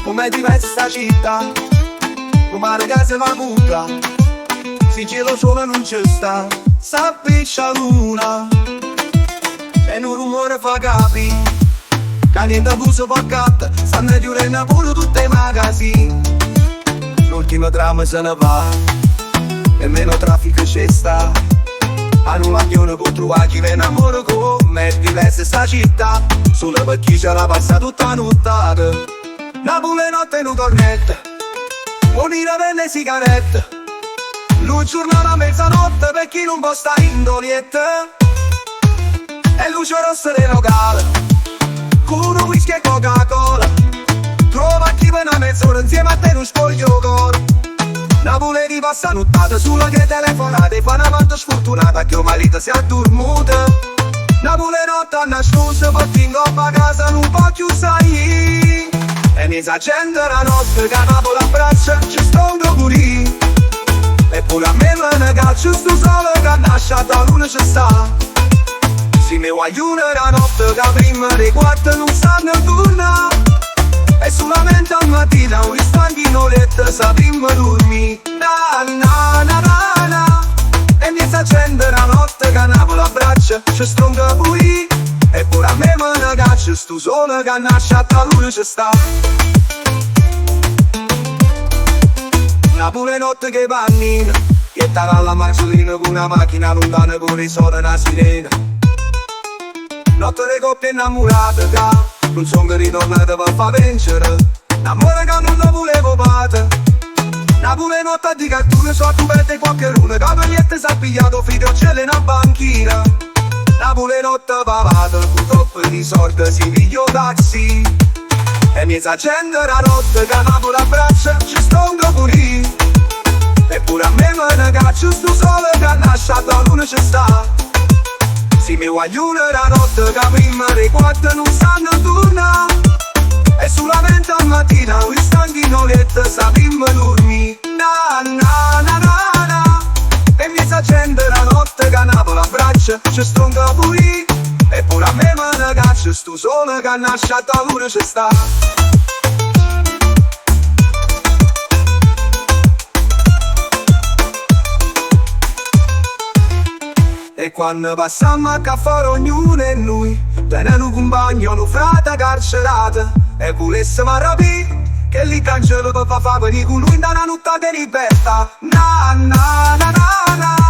Com'è diversa sta città, come la casa va muta, se cielo solo non c'è sta, s'appiccia luna, e un rumore fa capi, che niente buso fa catta, stanno chiudendo pure tutti i magazzini, l'ultima trama se ne va, e meno traffico c'è sta, a un maglione può trovare chi viene amore con me, è diversa sta città, solo per chi ce la passa tutta nottata. Napoli notte in un cornetto, un'ira vende sigarette, lui giornata a mezzanotte per chi non può stare in doliette, e luce rossa del locale, con uno whisky e Coca-Cola, trova chi viene a mezz'ora insieme a te non spoglio cuore. Napoli di passa nottata, solo che telefonate, fa una volta sfortunata che un marito si addormuta. Napoli notte a nascosto, porti in coppa a casa non può più sai. E mi sa gente la notte che a Napoli abbraccia, ci sto un pure. E pure a me me ne caccio sto sole che nasce da luna ci sta. Si mi guaglione la notte che prima dei quarti non stanno torna. E solamente al mattino un istante in letto sappiamo dormire. Na na na na na. E mi sa gente la notte che a Napoli abbraccia, ci sto un pure. E pure a me me ne caccio sto sole che nasce da luna ci sta. Napoli notte che pannina, che stava alla marzolina con una macchina lontana con i soldi una sirena. Notte le coppie innamorate che non sono ritornate per far vincere, l'amore che non lo volevo fare. Napoli notte di cartone, sotto perde qualche runa, cavaliette s'ha pigliato figlio cielo in una banchina. Napoli notte pavata, purtroppo di soldi si pigliò taxi. E mi sa gente la notte che a Napoli abbraccia, ci sto un pure. E pure a me me ne caccio sto sole che nasce da luna ci sta. Si mi guaglione la notte che prima dei quarti non stanno torna. E solamente al mattino un istante in letto sappiamo dormire. Na na na na na. E mi sa gente la notte che a Napoli abbraccia, ci sto un pure. E pure a me me ne caccio sto sole che nasce da luna ci sta. E quando passiamo a caffè ognuno e noi tenere un compagno, un frate carcerato. E volessimo rapire che li cancello per far venire con lui in una notte di libertà. Na na na na na.